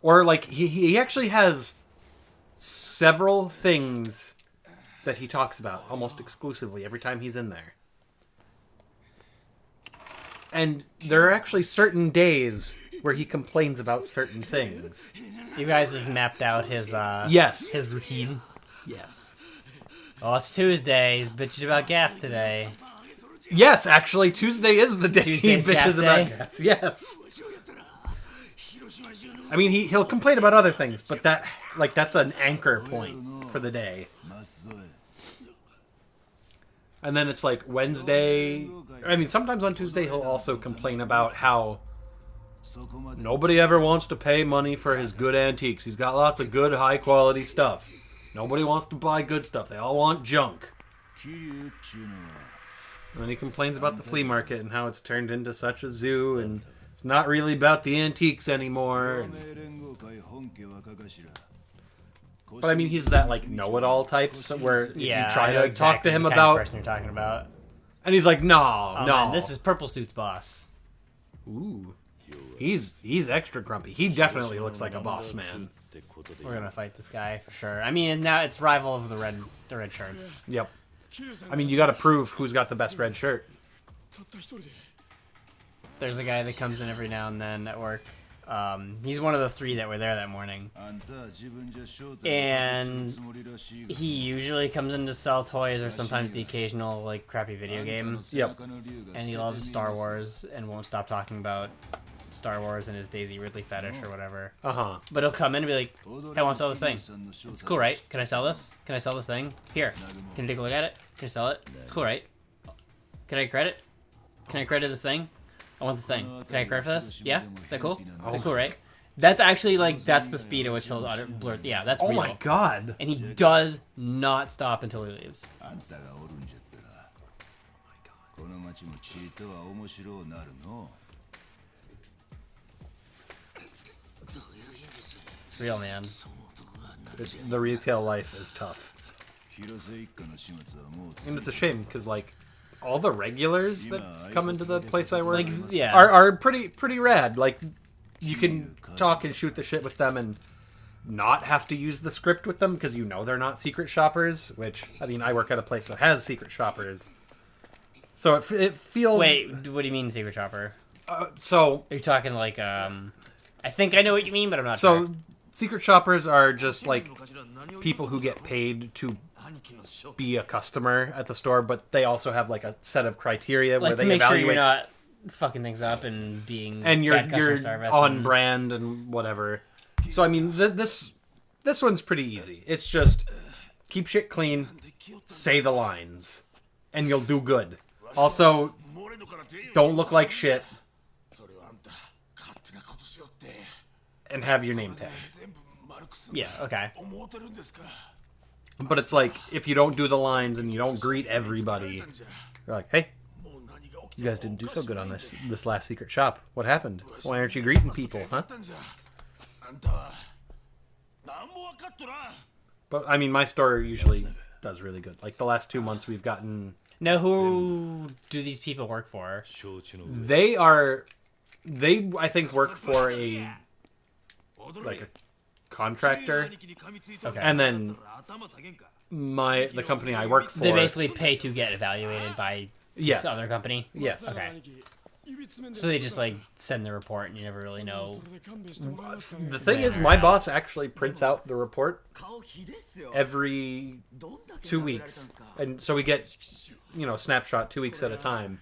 Or, like, he actually has several things that he talks about almost exclusively every time he's in there. And there are actually certain days where he complains about certain things. You guys have mapped out his Yes. his routine. Yes. Oh, it's Tuesday. He's bitching about gas today. Yes, actually, Tuesday is the day Tuesday's he bitches gas about day? gas. Yes. I mean, he'll complain about other things, but that's an anchor point for the day. And then it's like Wednesday. I mean, sometimes on Tuesday he'll also complain about how nobody ever wants to pay money for his good antiques. He's got lots of good, high-quality stuff. Nobody wants to buy good stuff. They all want junk. And then he complains about the flea market and how it's turned into such a zoo, and it's not really about the antiques anymore. But I mean, he's that like know-it-all type, where if you try to talk to him the about, person you're talking about. and he's like, no, no, Man, this is Purple Suit's boss. Ooh, he's extra grumpy. He definitely looks like a boss man. We're gonna fight this guy for sure. I mean, now it's rival of the red shirts. Yep. I mean, you got to prove who's got the best red shirt. There's a guy that comes in every now and then at work. He's one of the 3 that were there that morning. And he usually comes in to sell toys or sometimes the occasional, like, crappy video game. Yep. And he loves Star Wars and won't stop talking about Star Wars and his Daisy Ridley fetish or whatever. Uh-huh. But he'll come in and be like, hey, I want to sell this thing. It's cool, right? Can I sell this? Can I sell this thing? Here. Can you take a look at it? Can I sell it? It's cool, right? Can I credit? Can I credit this thing? I want this thing. Can I credit for this? Yeah? Is that cool? Is that cool, right? That's actually, like, that's the speed at which he'll blurt. Yeah, that's real. Oh my god. And he does not stop until he leaves. It's real, man. The retail life is tough. And it's a shame, because, like, all the regulars that come into the place I work are pretty rad. Like, you can talk and shoot the shit with them and not have to use the script with them because you know they're not secret shoppers, which, I mean, I work at a place that has secret shoppers. So it feels... Wait, what do you mean secret shopper? So... Are you talking like, I think I know what you mean, but I'm not sure. So, secret shoppers are just, like, people who get paid to be a customer at the store, but they also have, like, a set of criteria like where they to make evaluate... sure you're not fucking things up and being and bad customer service on brand and whatever. So, I mean, this one's pretty easy. It's just keep shit clean, say the lines, and you'll do good. Also, don't look like shit, and have your name tag. Yeah, okay. But it's like, if you don't do the lines and you don't greet everybody, you're like, hey, you guys didn't do so good on this last secret shop. What happened? Why aren't you greeting people, huh? But, I mean, my store usually does really good. Like, the last 2 months we've gotten... Now, who do these people work for? They, I think, work for a contractor. Okay. And then the company I work for... They basically pay to get evaluated by this other company? Yes. Okay. So they just, like, send the report and you never really know. The thing is, my boss actually prints out the report every 2 weeks. And so we get, a snapshot 2 weeks at a time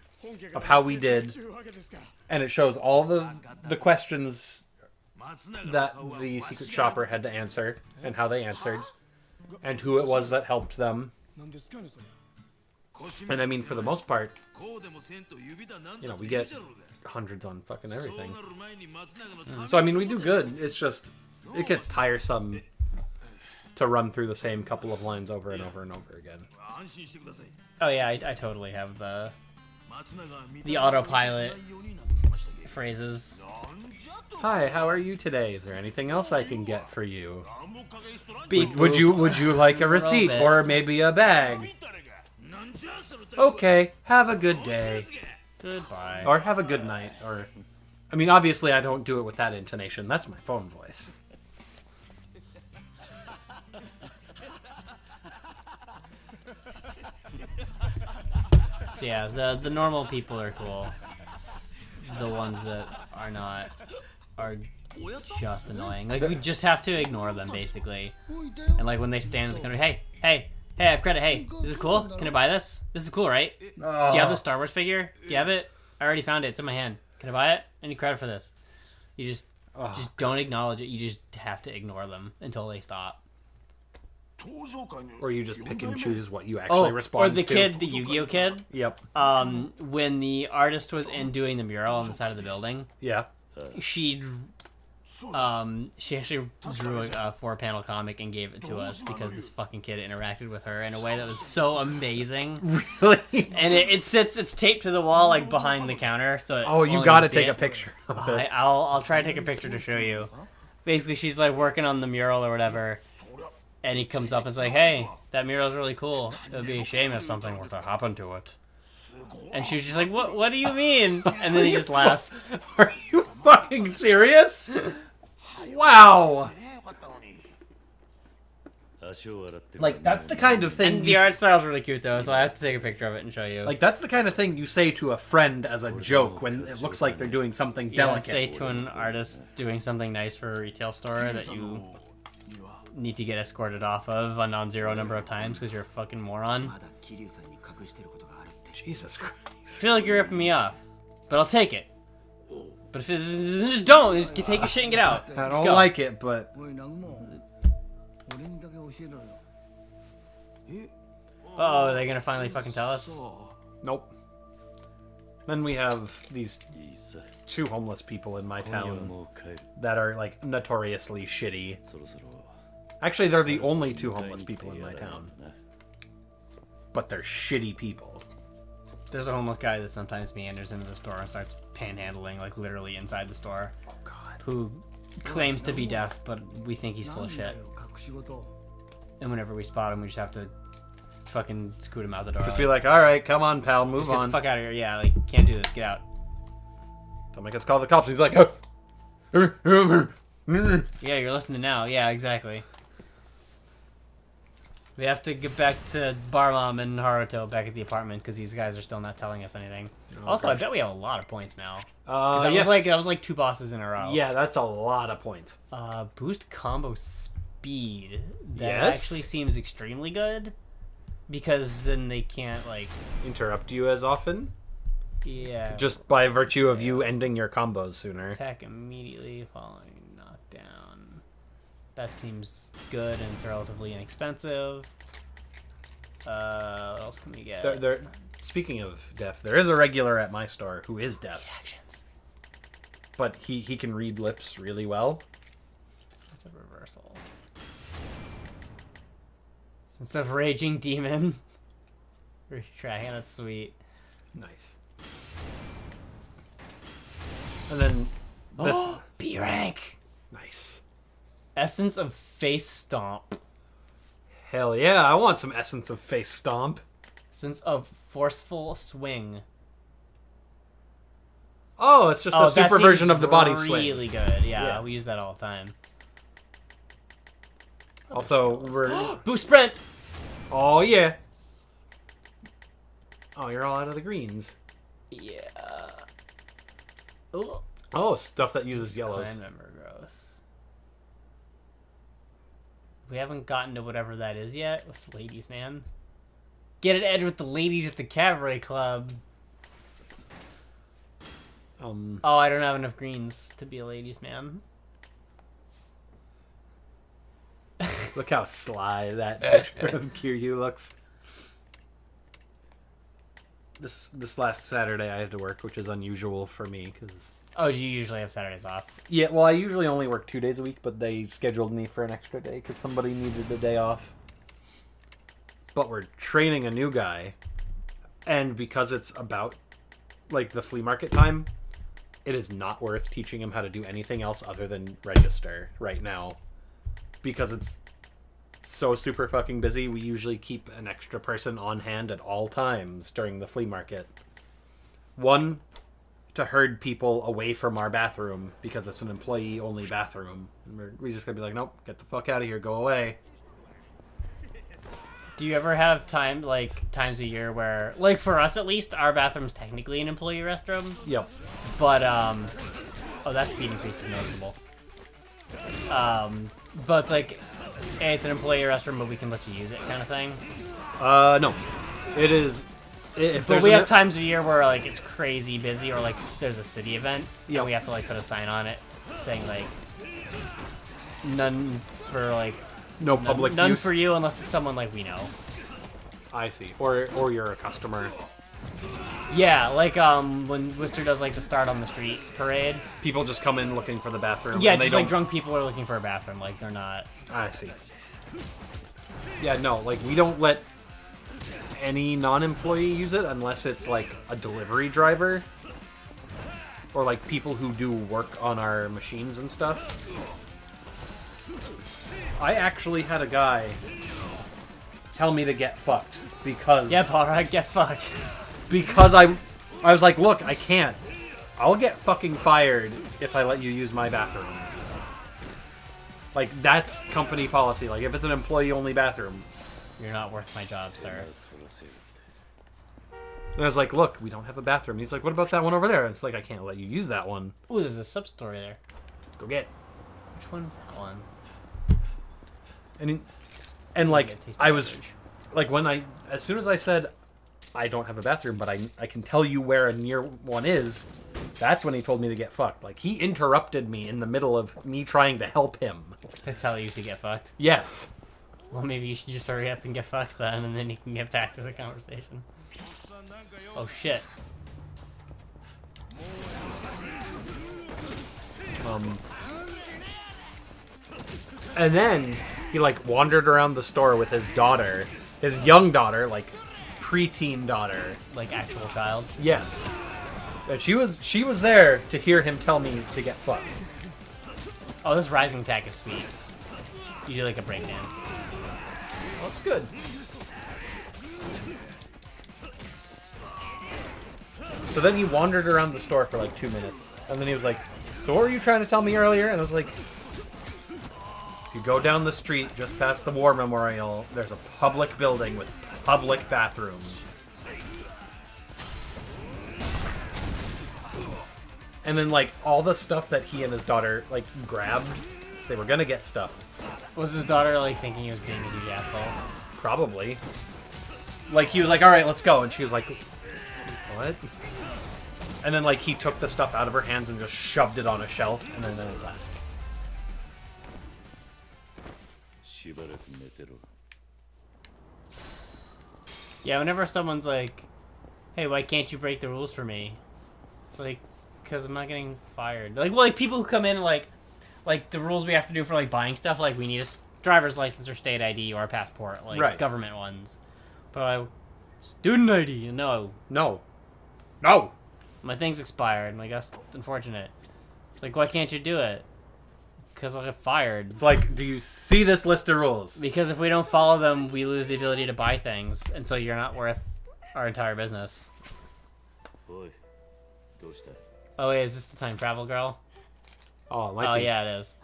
of how we did. And it shows all the questions that the secret shopper had to answer and how they answered and who it was that helped them. And I mean, for the most part, we get hundreds on fucking everything. So I mean, we do good. It's just, it gets tiresome to run through the same couple of lines over and over and over again. Oh yeah, I totally have the autopilot phrases. Hi, how are you today? Is there anything else I can get for you? Would you like a receipt or maybe a bag? Okay, have a good day. Goodbye. Or have a good night. Or, I mean, obviously I don't do it with that intonation. That's my phone voice. Yeah, the normal people are cool. The ones that are not are just annoying. Like, we just have to ignore them, basically. And, like, when they stand in the counter, hey, I have credit, hey, this is cool? Can I buy this? This is cool, right? Do you have the Star Wars figure? Do you have it? I already found it. It's in my hand. Can I buy it? I need credit for this. You just don't acknowledge it. You just have to ignore them until they stop. Or you just pick and choose what you actually respond to. Or the kid, the Yu-Gi-Oh kid. Yep. When the artist was in doing the mural on the side of the building, Yeah. she actually drew a 4-panel comic and gave it to us because this fucking kid interacted with her in a way that was so amazing. Really? And it's taped to the wall, like, behind the counter, so You gotta take a picture of it. I'll try to take a picture to show you. Basically, she's, like, working on the mural or whatever, and he comes up and is like, hey, that mural's really cool. It would be a shame if something were to happen to it. And she was just like, what do you mean? And then he just laughed. Are you fucking serious? Wow. Like, that's the kind of thing... And the art style's really cute, though, so I have to take a picture of it and show you. Like, that's the kind of thing you say to a friend as a joke when it looks like they're doing something delicate. Say to an artist doing something nice for a retail store that you need to get escorted off of a non-zero number of times because you're a fucking moron. Jesus Christ. I feel like you're ripping me off, but I'll take it. But if it, just don't. Just take your shit and get out. I don't like it, but... Oh, are they gonna finally fucking tell us? Nope. Then we have these 2 homeless people in my town that are, like, notoriously shitty. Actually, they're the only 2 homeless people in my town. But they're shitty people. There's a homeless guy that sometimes meanders into the store and starts panhandling, like, literally inside the store. Oh, God. Who claims to be deaf, but we think he's full of shit. And whenever we spot him, we just have to fucking scoot him out the door. Just be like, alright, come on, pal, move get on. the fuck out of here. Yeah, like, can't do this. Get out. Don't make us call the cops. He's like, yeah, you're listening now. Yeah, exactly. We have to get back to Bar Mom and Haruto back at the apartment because these guys are still not telling us anything. Oh, also, gosh. I bet we have a lot of points now. Yes. That was like 2 bosses in a row. Yeah, that's a lot of points. Boost combo speed. That Yes. actually seems extremely good because then they can't, like... Interrupt you as often? Yeah. Just by virtue of you ending your combos sooner. Attack immediately following knockdown. That seems good and it's relatively inexpensive. What else can we get? Speaking of deaf, there is a regular at my store who is deaf. Actions. But he can read lips really well. That's a reversal. Sense of Raging Demon. Retracking, that's sweet. Nice. And then this... B rank! Nice. Essence of Face Stomp. Hell yeah, I want some Essence of Face Stomp. Essence of Forceful Swing. Oh, it's just a super version of the body swing. Really good, yeah, we use that all the time. Also, we're... Boost Sprint! Oh, yeah. Oh, you're all out of the greens. Yeah. Ooh. Oh, stuff that uses yellows. Clan member growth. We haven't gotten to whatever that is yet. What's the ladies, man? Get an edge with the ladies at the cabaret club. Oh, I don't have enough greens to be a ladies' man. Look how sly that picture of Kiryu looks. This last Saturday I had to work, which is unusual for me because... Oh, do you usually have Saturdays off? Yeah, well, I usually only work 2 days a week, but they scheduled me for an extra day because somebody needed a day off. But we're training a new guy, and because it's about, like, the flea market time, it is not worth teaching him how to do anything else other than register right now. Because it's so super fucking busy, we usually keep an extra person on hand at all times during the flea market. One, to herd people away from our bathroom because it's an employee-only bathroom. And we're just gonna be like, nope, get the fuck out of here, go away. Do you ever have times a year where, like for us at least, our bathroom's technically an employee restroom, Yep. but oh, that speed increase is noticeable. But it's like, hey, it's an employee restroom, but we can let you use it, kind of thing. No. It is. If But there's we have times of year where like it's crazy busy, or like there's a city event, Yep. and we have to like put a sign on it saying like none for like no public none use. for you unless it's someone like we know. I see. Or you're a customer. Yeah, like when Worcester does like the Start on the Street parade. People just come in looking for the bathroom. Yeah, and they just don't... like drunk people are looking for a bathroom. Like they're not. I see. Yeah, no, like we don't let any non-employee use it unless it's like a delivery driver or like people who do work on our machines and stuff. I actually had a guy tell me to get fucked because Alright, get fucked. because I was like, look, I can't. I'll get fucking fired if I let you use my bathroom. Like, that's company policy. Like, if it's an employee-only bathroom. You're not worth my job, sir. And I was like, look, we don't have a bathroom. He's like, what about that one over there? It's like, I can't let you use that one. Ooh, there's a sub-story there. Go get. Which one is that one? And like, I was, like, as soon as I said, I don't have a bathroom, but I can tell you where a near one is, that's when he told me to get fucked. Like, he interrupted me in the middle of me trying to help him. That's how you to get fucked. Yes. Well, maybe you should just hurry up and get fucked then, and then you can get back to the conversation. Oh, shit. And then he like wandered around the store with his daughter, his young daughter, like preteen daughter. Like actual child? Yes. And she was there to hear him tell me to get fucked. Oh, this rising attack is sweet. You do like a breakdance. Well, that's good. So then he wandered around the store for like 2 minutes. And then he was like, so what were you trying to tell me earlier? And I was like, if you go down the street just past the War Memorial, there's a public building with public bathrooms. And then like all the stuff that he and his daughter like grabbed, 'cause they were gonna get stuff. Was his daughter like thinking he was being a huge asshole? Probably. Like he was like, all right, let's go. And she was like, what? And then like he took the stuff out of her hands and just shoved it on a shelf, and then he left. Yeah, whenever someone's like, hey, why can't you break the rules for me? It's like, because I'm not getting fired. Like, well, like people who come in like the rules we have to do for like buying stuff, like we need a driver's license or state ID or a passport, like right. Government ones. But student ID, no. No. My thing's expired. I'm like, that's unfortunate. It's like, why can't you do it? Because I'll get fired. It's like, do you see this list of rules? Because if we don't follow them, we lose the ability to buy things, and so you're not worth our entire business. Oh wait, is this the time travel girl? Oh, it might Oh be. yeah, it is.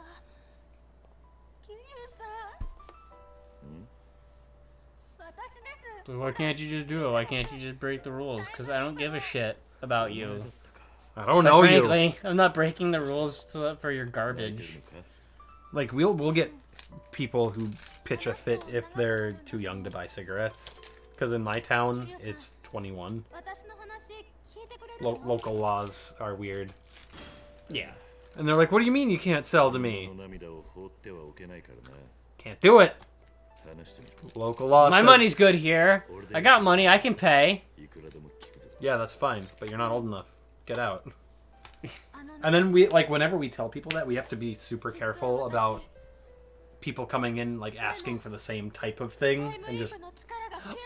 But why can't you just do it? Why can't you just break the rules? Because I don't give a shit about you. I don't But know frankly, I'm not breaking the rules for your garbage. Like we'll get people who pitch a fit if they're too young to buy cigarettes. Because in my town, it's 21. Local laws are weird. Yeah. And they're like, what do you mean you can't sell to me? Can't do it. Local law My says... money's good here. I got money. I can pay. Yeah, that's fine, but you're not old enough. Get out. And then we, like, whenever we tell people that, we have to be super careful about people coming in, like, asking for the same type of thing, and just...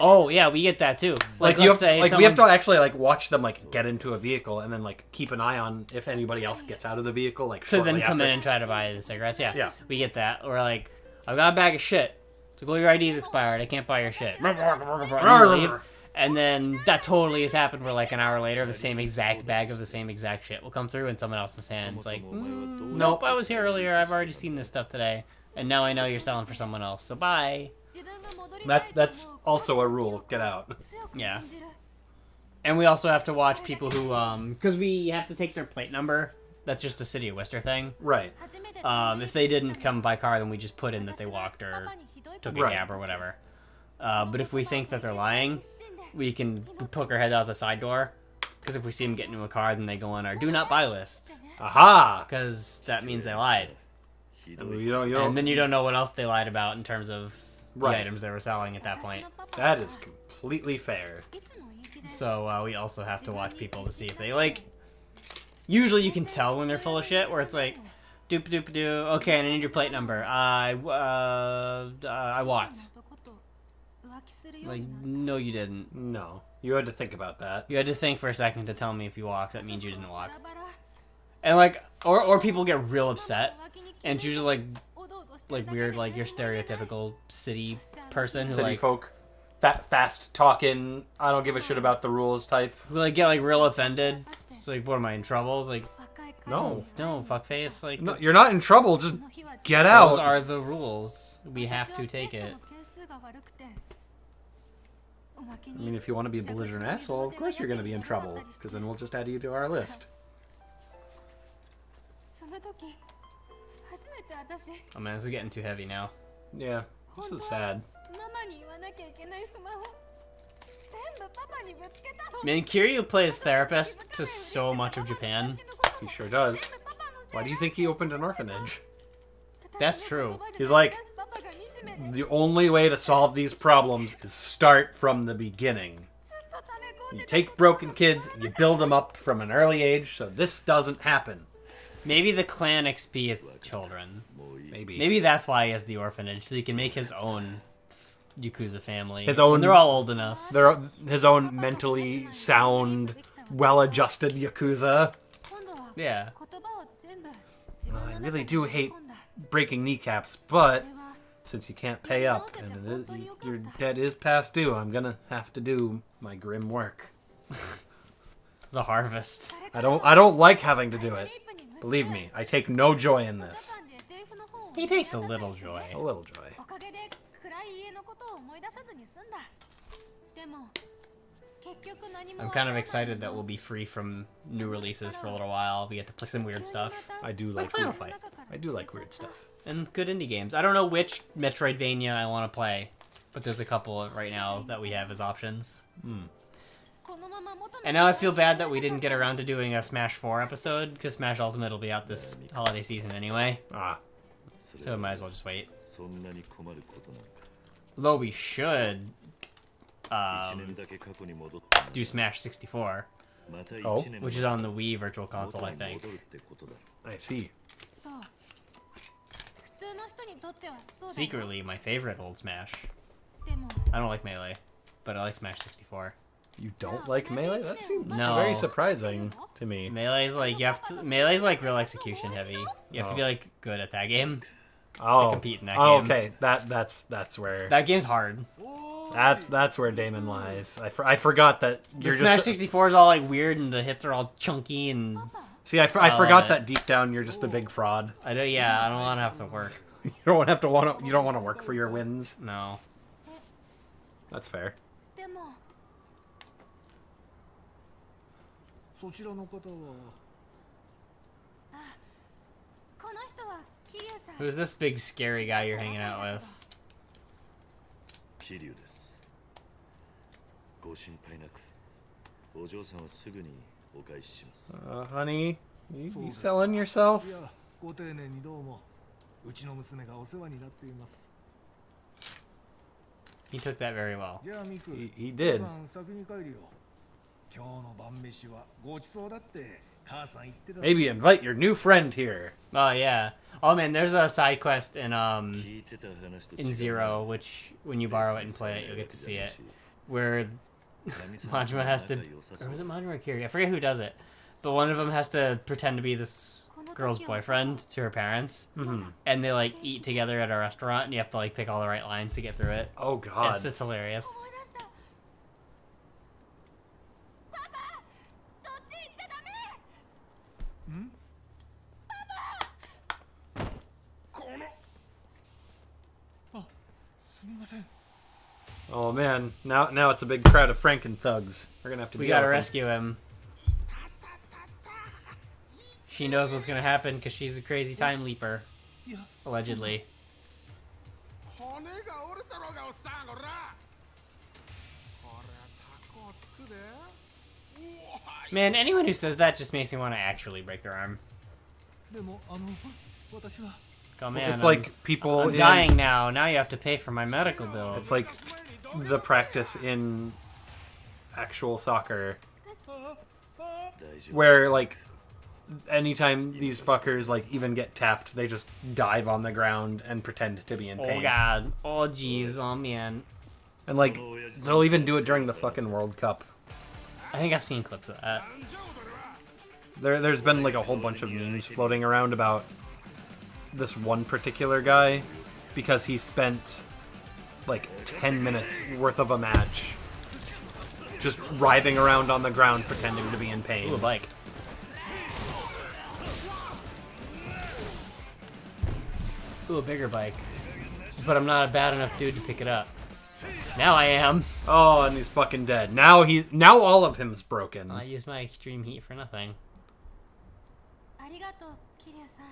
Oh, yeah, we get that, too. Like, let's say like someone... we have to actually, like, watch them, like, get into a vehicle, and then, like, keep an eye on if anybody else gets out of the vehicle, like, So shortly then come after. in and try to buy the cigarettes, yeah. Yeah. We get that. Or like, I've got a bag of shit. So go, your ID's expired. I can't buy your shit. And you leave. And then that totally has happened where like an hour later, the same exact bag of the same exact shit will come through in someone else's hands. Like, nope, I was here earlier. I've already seen this stuff today. And now I know you're selling for someone else. So bye. That's also a rule. Get out. Yeah. And we also have to watch people who, because we have to take their plate number. That's just a City of Worcester thing. Right. If they didn't come by car, then we just put in that they walked or took a Right. cab or whatever. But if we think that they're lying, we can poke our head out the side door. Because if we see them get into a car, then they go on our do not buy list. Aha! Because that means they lied. You And don't, then you don't know what else they lied about in terms of the Right. items they were selling at that point. that is completely fair. So we also have to watch people to see if they, like... Usually you can tell when they're full of shit, where it's like, doop doop doo. Okay, and I need your plate number. I walked. Like, no, you didn't. No. You had to think about that. You had to think for a second to tell me if you walked. That means you didn't walk. And like, or people get real upset, and it's usually like weird, like your stereotypical city person who City like folk. Fast talking, I don't give a shit about the rules type. who like get like real offended. It's like, what am I in trouble? It's like, No. no, fuckface. Like, No, you're not in trouble, just get those out. are the rules. We have to take it. I mean, if you want to be a belligerent asshole, of course you're going to be in trouble, because then we'll just add you to our list. Oh man, this is getting too heavy now. Yeah, this is sad. Man, Kiryu plays therapist to so much of Japan. He sure does. Why do you think he opened an orphanage? That's true. He's like, the only way to solve these problems is start from the beginning. You take broken kids and you build them up from an early age so this doesn't happen. Maybe the clan XP is the children. Maybe. Maybe that's why he has the orphanage, so he can make his own Yakuza family. His own- when they're all old enough. They're his own mentally sound, well-adjusted Yakuza. Yeah. I really do hate breaking kneecaps, but since you can't pay up and your debt is past due, I'm gonna have to do my grim work. The harvest. I don't like having to do it. Believe me, I take no joy in this. He takes a little joy. A little joy. I'm kind of excited that we'll be free from new releases for a little while. We get to play some weird stuff. I do Like like Final weird, Fight. I do like weird stuff. And good indie games. I don't know which Metroidvania I want to play, but there's a couple right now that we have as options. And now I feel bad that we didn't get around to doing a Smash 4 episode, because Smash Ultimate will be out this holiday season anyway. Ah, So might as well just wait. Though we should do Smash 64, oh, which is on the Wii Virtual Console, I think. I see. Secretly, my favorite old Smash. I don't like Melee, but I like Smash 64. You don't like Melee? That seems No. very surprising to me. Melee's like Melee's like real execution heavy. You have to be like good at that game. Oh, compete in that oh, game. okay. That's where That game's hard. that's where Damon lies. I forgot that The you're Smash just 64 is all like weird and the hits are all chunky and see. I love forgot it. that deep down you're just a big fraud. I don't want to have to work. You don't want to work for your wins. No. That's fair. Who's this big scary guy you're hanging out with? Kiryu です。ご心配なく、お嬢さんはすぐにお返しします。 Honey, you selling yourself? いや、ご丁寧にどうも。うちの娘がお世話になっています。 He took that very well. じゃあミク、 He did. 父さん先に帰るよ。今日の晩飯はごちそうだって母さん言ってた。 Maybe invite your new friend here. Oh yeah. Oh man, there's a side quest in 聞いてた話と違う in Zero, which when you borrow it and play it, you'll get to see it, where Majima has to, or was it Majima or Kiryu? I forget who does it, but one of them has to pretend to be this girl's boyfriend to her parents, and they like eat together at a restaurant, and you have to like pick all the right lines to get through it. Oh God. It's hilarious. Hmm? あ、すみません。Oh man, now it's a big crowd of Franken thugs. We're gonna have to. We deal gotta with them. rescue him. She knows what's gonna happen because she's a crazy time leaper, allegedly. 骨が折れたろうがおっさんこらこれはタコをつくでうわ Man, anyone who says that just makes me want to actually break their arm. でも私は Oh man, It's like people. I'm in- dying now. Now you have to pay for my medical bill. It's like the practice in actual soccer, 大丈夫 where like anytime these fuckers like even get tapped, they just dive on the ground and pretend to be in Oh pain. god. Oh jeez. Oh man. And like they'll even do it during the fucking World Cup. I think I've seen clips of that. There's been like a whole bunch of memes floating around about this one particular guy because he spent like 10 minutes worth of a match just writhing around on the ground pretending to be in pain. Ooh, a bike. Ooh, a bigger bike. But I'm not a bad enough dude to pick it up. Now I am. Oh, and he's fucking dead. Now all of him's broken. I used my extreme heat for nothing. ありがとう、キリュウさん。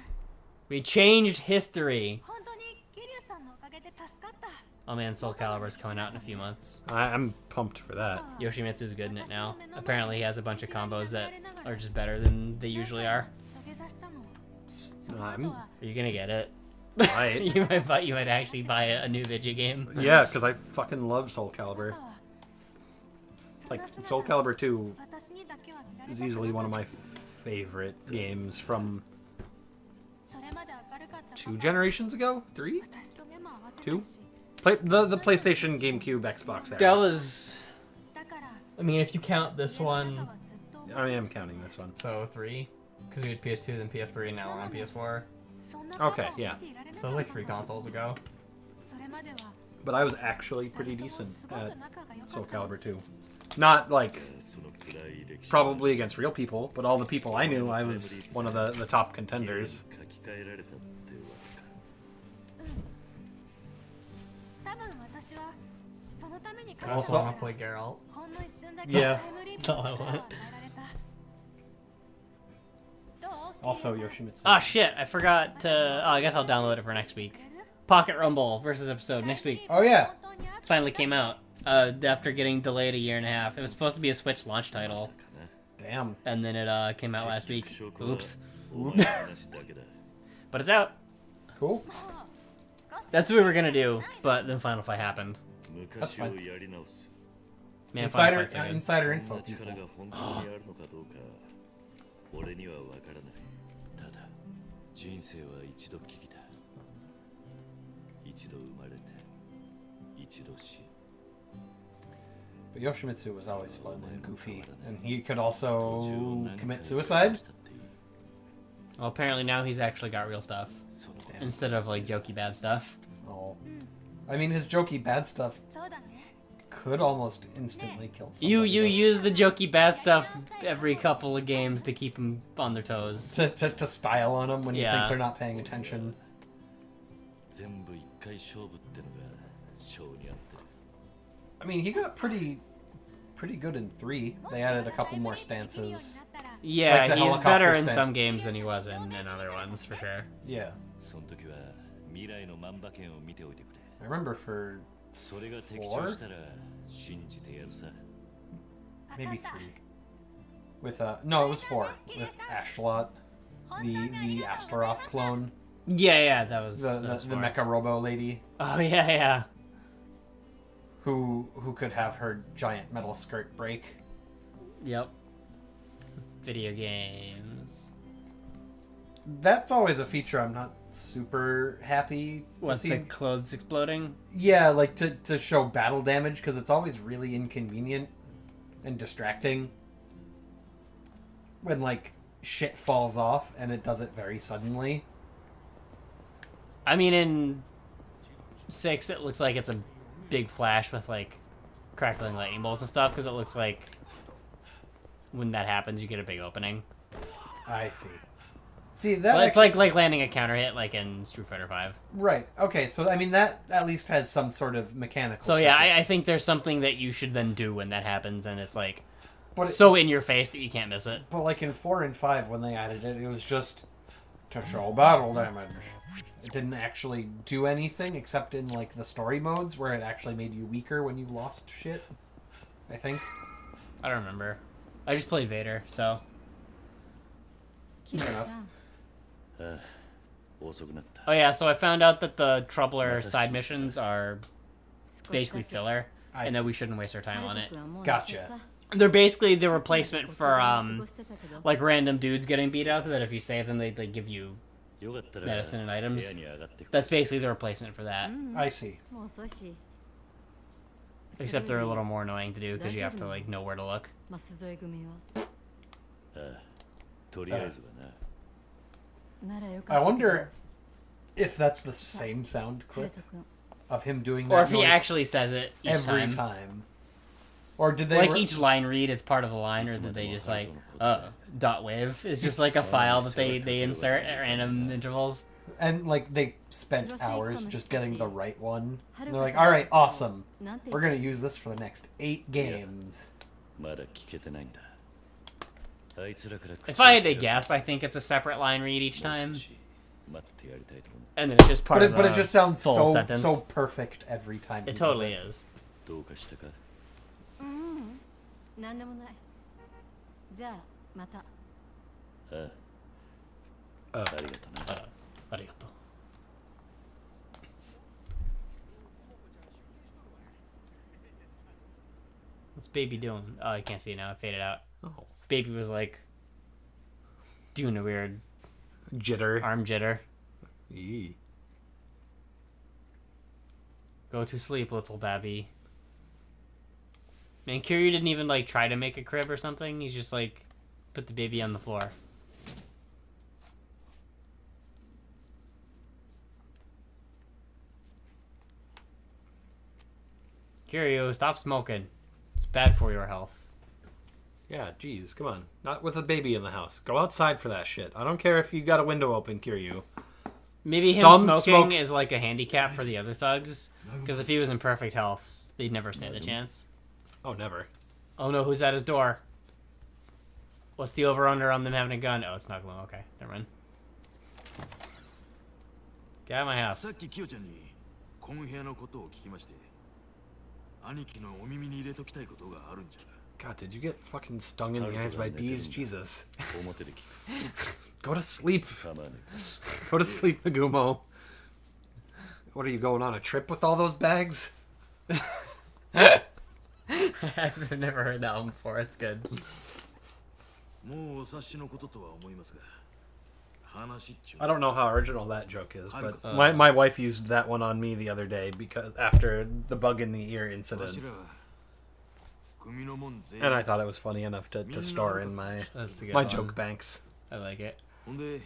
We changed history. 本当にキリュウさんのおかげで助かった。 Oh man, Soul Calibur's coming out in a few months. I'm pumped for that. Yoshimitsu's good in it now. Apparently he has a bunch of combos that are just better than they usually are. 土下座したの。そ I'm の後は Are you gonna get it? Right. you might actually buy a new video game. Yeah, because I fucking love Soul あな Calibur. たは Like そんな姿 Soul Calibur 2私にだけは見られ is たくな easily one of かっ my favorite games from たそれまで明るかったパ 2 パ generations ago? 3? 私と目も合わせ Two? たし The PlayStation, GameCube, Xbox That era. was... だから I mean, if you count this 家の one... 中はずっと思い I am 出して counting this one. So 3? Because we had PS2, then PS3, and now we're on PS4. そんなパパを Okay, yeah. 見ていられな So か it was っ like た 3 の consoles ago. それまでは But I was actually pretty 二人とも decent すごく at 仲が良か Soul ったの Calibur 2. Not like その暗い歴史 probably against real people, but all the people I knew, I was one of the top contenders. 書き換えられたってわけか多分私はそのために I also want to play Geralt. ほんの一瞬だ Yeah, けタイムリープ that's の all I 力を want. 与えられたどう Also キリュウさん Yoshimitsu. Ah, shit, I forgot to... Oh, I guess I'll download it for next week. Pocket Rumble versus episode next week. Oh, yeah. Finally came out. After getting delayed a year and a half. It was supposed to be a Switch launch title. Damn. And then it came out last week. 証拠は Oops. お前の話だけだ But it's out. Cool. That's what we were gonna do, but then Final Fight happened. 昔をやり直す Man, Insider, Final Fight's so good. insider そん info. な力 people. が本当にあるのかどうか俺には分からないただ人生は一度きりだ一度生まれて一度死ぬ But Yoshimitsu was always fun and goofy, and he could also commit suicide. Well, apparently now he's actually got real stuff. Instead of, like, jokey bad stuff. Oh, I mean, his jokey bad stuff そうだね could almost instantly kill somebody. You though. use the jokey bad stuff every couple of games to keep them on their toes. to style on them when you Yeah. think they're not paying attention. 全部一回勝負ってのが性に合ってる I mean, he got pretty good in 3. They added a couple more stances. Yeah, Like the he's helicopter better in stance. some games than he was in other ones, for sure. Yeah, その時は未来の万馬券を見ておいてくれ I remember for それが的中したら信じてやるさ maybe 3. With no, it was 4 with Ashlot, the Astaroth clone, Yeah, that was the Mecha Robo lady Oh yeah. who could have her giant metal skirt break. Yep. Video games. That's always a feature I'm not super happy to What's see. the clothes exploding? Yeah, like to show battle damage because it's always really inconvenient and distracting when like shit falls off and it does it very suddenly. I mean, in 6, it looks like it's a big flash with like crackling lightning bolts and stuff because it looks like when that happens, you get a big opening. I see. See, that So it's actually- like landing a counter hit like in Street Fighter 5. Right. Okay, so, I mean, that at least has some sort of mechanical So yeah, purpose. I think there's something that you should then do when that happens, and it's like But so in your face that you can't miss it. But like in 4 and 5 when they added it, it was just to show battle damage. It didn't actually do anything except in like the story modes where it actually made you weaker when you lost shit. I think. I don't remember. I just played Vader, so キリュウさん 遅くなった oh yeah. So I found out that the Troubler side missions are 少し basically だけ filler, I and that see. we shouldn't waste our time on ハル it. ト君はもう Gotcha. 寝ちゃった They're basically the replacement for 過ごしてたけど like random dudes getting beat up. That if you save them, they give you よかったら medicine and 部 items. 屋に上がってく That's basically the replacement for that. I see. もう遅いし Except they're a little more annoying to do because you have to like know where to look. 舛添組はああとりあえずはなならよか I ったけど wonder if that's the same sound ハル clip ト君 of him doing Or that if he noise actually says it each every time. time. Or did they Like re- each line read is part of a line, or did they just like, dot wave is just like a file that they insert at random intervals. and like they spent hours just getting the right one. And they're like, Haruka-chan. "All right, awesome. なんて We're going to use this for the next 8 games." まだ聞けてないんだあいつらから口 If I had を to 開け guess, I think it's a separate line read each もう time, 少し待ってやりたいと思う and then it's just part But of it, but it the just sounds full so sentence. so perfect every time. It he does totally it. is. どうかしたかなんでもないじゃあまたああありがとな Arigato. What's Baby doing? Oh, I can't see it now. It faded out. Oh. Baby was like doing a weird Jitter. arm jitter. Yee. Go to sleep, little babby. Man, Kiryu didn't even like try to make a crib or something. He's just like put the baby on the floor. Kiryu, stop smoking. It's bad for your health. Yeah, geez, come on. Not with a baby in the house. Go outside for that shit. I don't care if you got a window open, Kiryu. Maybe him Some smoking smoke- is like a handicap for the other thugs. Because if he was in perfect health, they'd never stand a chance. Oh, never. Oh no, who's at his door? What's the over-under on them having a gun? Oh, it's not going. Okay, never mind. Get out of my house. さっきキヨちゃんにこの部屋のことを聞きまして兄貴のお耳に入れときたいことがあるんじゃ God, did you get fucking stung in the eyes by bees? Jesus. 表で聞 Go to sleep. く構わね Go to sleep, Nagumo. What are you going on a trip with all those bags? I've never heard that one before. It's good. えもうお察しのこととは思いますが話っちゅう I don't know how original that joke is, but Haruka-san. my wife used that one on me the other day because after the bug in the ear わ incident, しらは組のもん全 and I 員 thought it was funny enough to store in my That's a good my one. joke banks. I like it. ほんで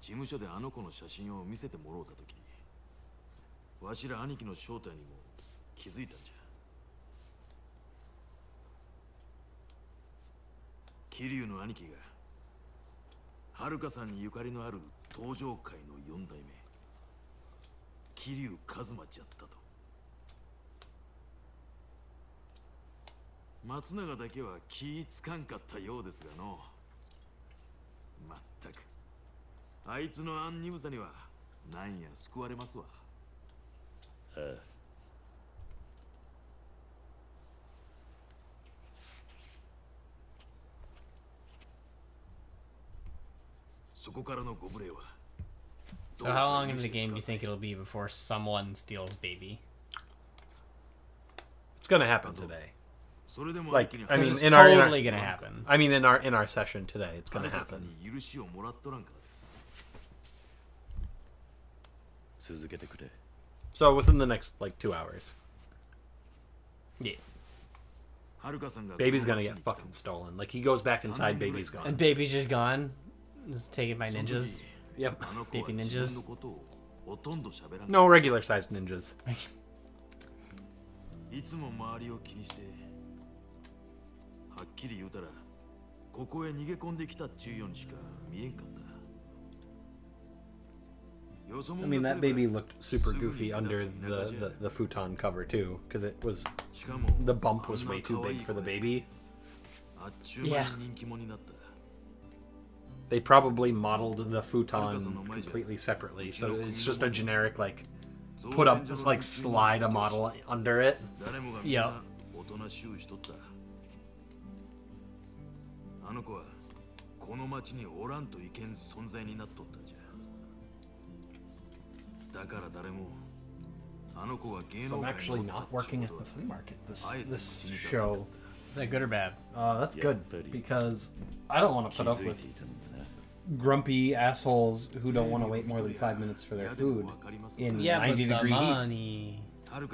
事務所であの子の写真を見せてもろうたときわしら兄貴の正体にも気づいたんじゃ桐生の兄貴が遥さんにゆかりのある登場界の4代目桐生一馬じゃったと松永だけは気ぃつかんかったようですがのまったくあいつのアンニムさにはなんや救われますわそこからのご無礼は So how long in the game do you think it'll be before someone steals baby? It's gonna happen today. それでも Like, 兄貴に I mean, It's in our totally gonna happen. I mean, in our session today, it's gonna 遥さん happen. に許しをもらっとらんからです 続けてくれ So within the next like 2 hours, Yeah. 遥さんが baby's この gonna 町 get に来た fucking stolen. Like he goes back inside, baby's gone. And baby's just gone. Just taken by その時 ninjas. Yep. あの子は Baby 自 ninjas 分のことをほとんど喋らない No regular sized ninjas. いつも周りを気にしてはっきり言うたらここへ逃げ込んできたっちゅうようにしか見えんかった I mean, that baby looked super goofy under the futon cover too, because it was the bump was way too big for the baby. Yeah. They probably modeled the futon completely separately, so it's just a generic like put up like slide a model under it. Yep. あの子はこの町におらんといけん存在になっとったんじゃ。だから誰もあの子が芸 So 能 I'm 界 actually の not working at the flea market this show. Is that good or bad? That's good because I don't want to put up with grumpy assholes who don't want to wait more than 5 minutes for their food in 90 degree heat. money.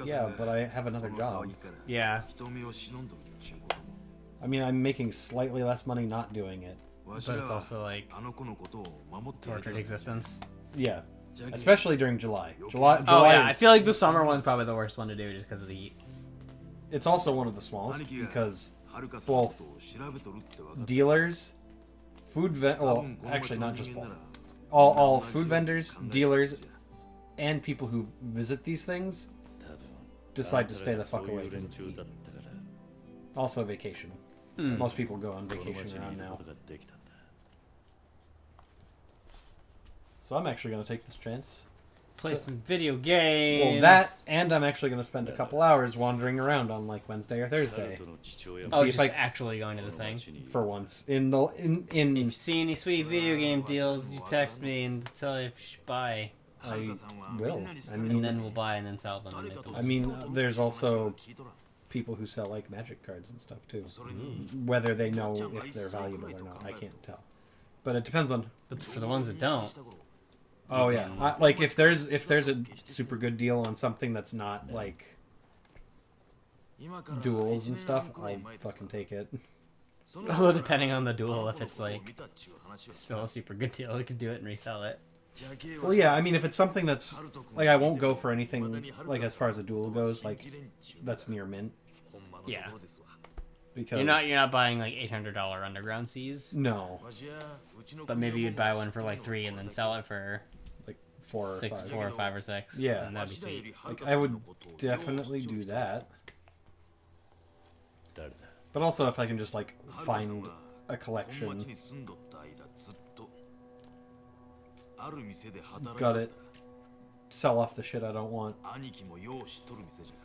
Yeah, but I have another job. Yeah. 人目を忍んどるっちゅうことも I mean, I'm making slightly less money not doing it. わし But ら it's は also like あの子のことを守っている tortured existence. Yeah, especially during July. July Oh yeah, I is, feel like the summer one's probably the worst one to do just because of the heat. it's also one of the smallest 兄貴が because はるかさんのことを調べとるって分かった dealers, well, 多分この actually 町の not 人 just 間な both. ら All food vendors, dealers, and people who visit these things decide to stay the fuck away from the heat. Also vacation. Most people go on vacation around now. So I'm actually going to take this chance. Play some video games. Well, that, and I'm actually going to spend a couple hours wandering around on like Wednesday or Thursday. Oh, see just if I- actually going to the thing. For once. If If you see any sweet video game deals, you text me and tell me if you should buy. I will. I And mean, then we'll buy and then sell them. and make them. I mean, there's also people who sell like magic cards and stuff too. Whether they know if they're valuable or not, I can't tell. But it depends on. But for the ones that don't, Oh yeah, like if there's a super good deal on something that's not like duels and stuff, I'll fucking take it. although depending on the duel, if it's like still a super good deal, we could do it and resell it. Well, yeah, I mean, if it's something that's like I won't go for anything like as far as a duel goes, like that's near mint Yeah, because you're not buying like $800 underground seas, no, but maybe you'd buy one for like 3 and then sell it for like 4 or 5. 4 or 5 or 6. Yeah. and that'd be sweet. Like I would definitely do that. 誰だ But also if I can just like find a collection, この町に住んどった間ずっとある店で働い got とっ it, sell off the shit I don't want. た兄貴もよう知っとる店じゃ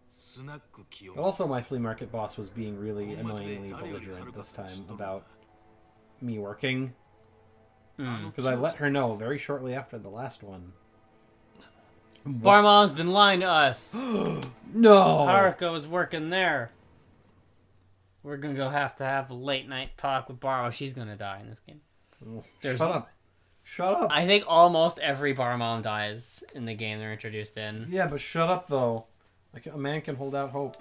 スナック清 But also my flea market boss was being really annoyingly belligerent this time about me working. Because I let her know very shortly after the last one. Bar Mom's been lying to us. No! Haruka was working there. We're gonna have to have a late night talk with Bar Mom. She's gonna die in this game. There's- Shut up. Shut up. I think almost every Bar Mom dies in the game they're introduced in. Yeah, but shut up though. Like a man can hold out hope.